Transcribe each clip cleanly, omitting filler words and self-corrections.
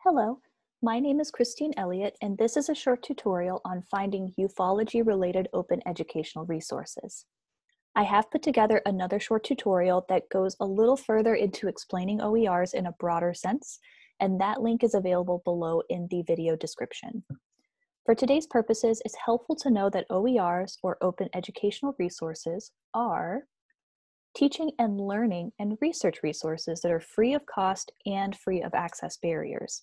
Hello, my name is Christine Elliott, and this is a short tutorial on finding ufology-related open educational resources. I have put together another short tutorial that goes a little further into explaining OERs in a broader sense, and that link is available below in the video description. For today's purposes, it's helpful to know that OERs, or open educational resources, are teaching and learning and research resources that are free of cost and free of access barriers.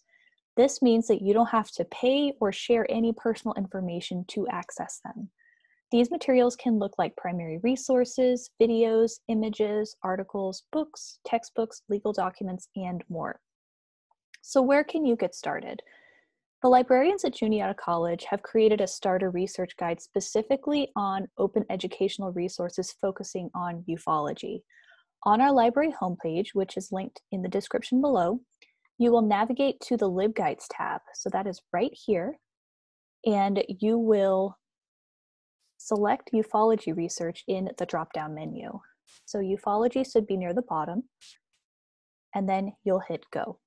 This means that you don't have to pay or share any personal information to access them. These materials can look like primary resources, videos, images, articles, books, textbooks, legal documents, and more. So where can you get started? The librarians at Juniata College have created a starter research guide specifically on open educational resources focusing on ufology. On our library homepage, which is linked in the description below, you will navigate to the LibGuides tab. So that is right here. And you will select ufology research in the drop-down menu. So ufology should be near the bottom, and then you'll hit go.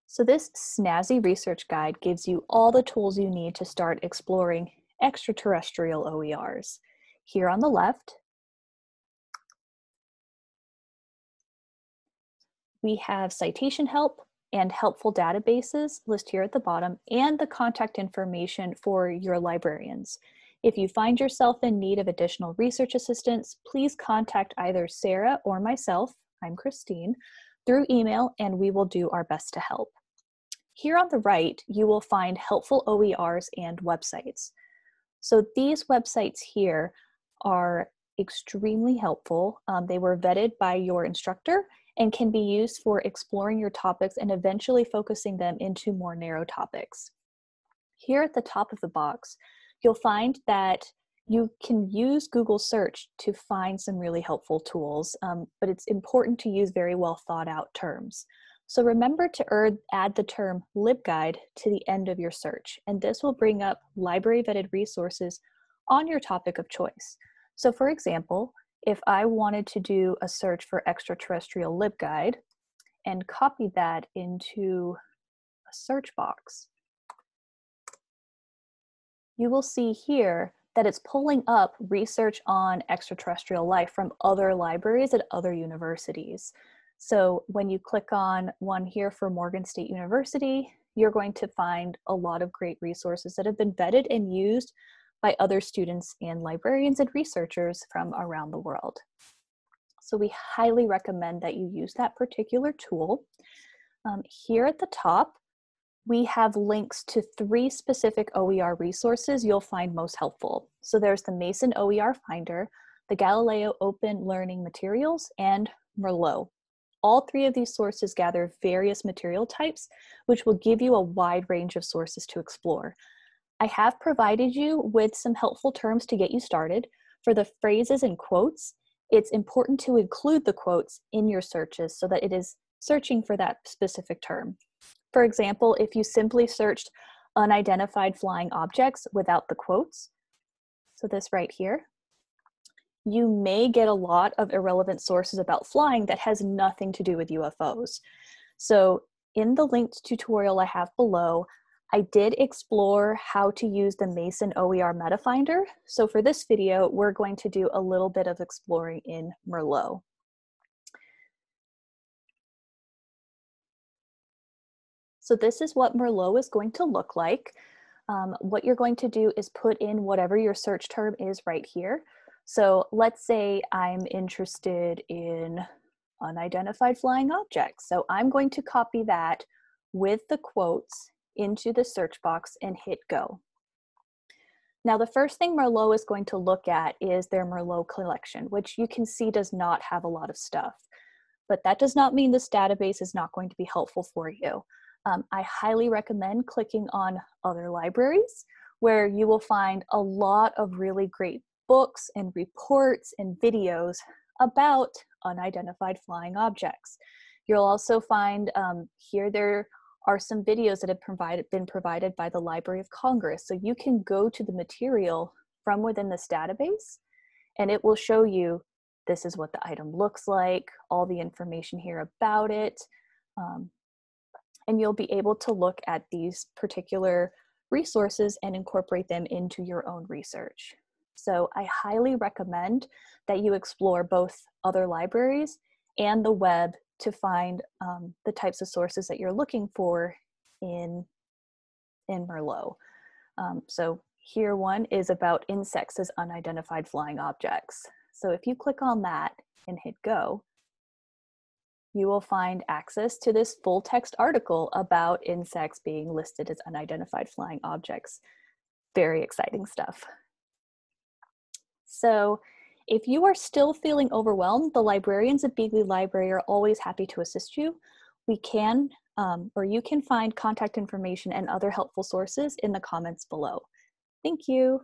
So this snazzy research guide gives you all the tools you need to start exploring extraterrestrial OERs. Here on the left, we have citation help and helpful databases listed here at the bottom, and the contact information for your librarians. If you find yourself in need of additional research assistance, please contact either Sarah or myself, I'm Christine, through email, and we will do our best to help. Here on the right, you will find helpful OERs and websites. So these websites here are extremely helpful. They were vetted by your instructor and can be used for exploring your topics and eventually focusing them into more narrow topics. Here at the top of the box, you'll find that you can use Google search to find some really helpful tools, but it's important to use very well thought out terms. So remember to add the term LibGuide to the end of your search, and this will bring up library vetted resources on your topic of choice. So for example, if I wanted to do a search for extraterrestrial LibGuide and copy that into a search box, you will see here that it's pulling up research on extraterrestrial life from other libraries at other universities. So when you click on one here for Morgan State University, you're going to find a lot of great resources that have been vetted and used by other students and librarians and researchers from around the world. So we highly recommend that you use that particular tool. Here at the top, we have links to 3 specific OER resources you'll find most helpful. So there's the Mason OER Finder, the Galileo Open Learning Materials, and Merlot. All 3 of these sources gather various material types, which will give you a wide range of sources to explore. I have provided you with some helpful terms to get you started. For the phrases and quotes, it's important to include the quotes in your searches so that it is searching for that specific term. For example, if you simply searched unidentified flying objects without the quotes, so this right here, you may get a lot of irrelevant sources about flying that has nothing to do with UFOs. So in the linked tutorial I have below, I did explore how to use the Mason OER Meta Finder. So for this video, we're going to do a little bit of exploring in Merlot. So this is what Merlot is going to look like. What you're going to do is put in whatever your search term is right here. So let's say I'm interested in unidentified flying objects. So I'm going to copy that with the quotes into the search box and hit go. Now the first thing Merlot is going to look at is their Merlot collection, which you can see does not have a lot of stuff. But that does not mean this database is not going to be helpful for you. I highly recommend clicking on other libraries where you will find a lot of really great books and reports and videos about unidentified flying objects. You'll also find here there are some videos that have been provided by the Library of Congress. So you can go to the material from within this database and it will show you this is what the item looks like, all the information here about it. and you'll be able to look at these particular resources and incorporate them into your own research. So I highly recommend that you explore both other libraries and the web to find the types of sources that you're looking for in Merlot. So here one is about insects as unidentified flying objects. So if you click on that and hit go, you will find access to this full text article about insects being listed as unidentified flying objects. Very exciting stuff. So if you are still feeling overwhelmed, the librarians at Beagley Library are always happy to assist you. We can, or you can find contact information and other helpful sources in the comments below. Thank you.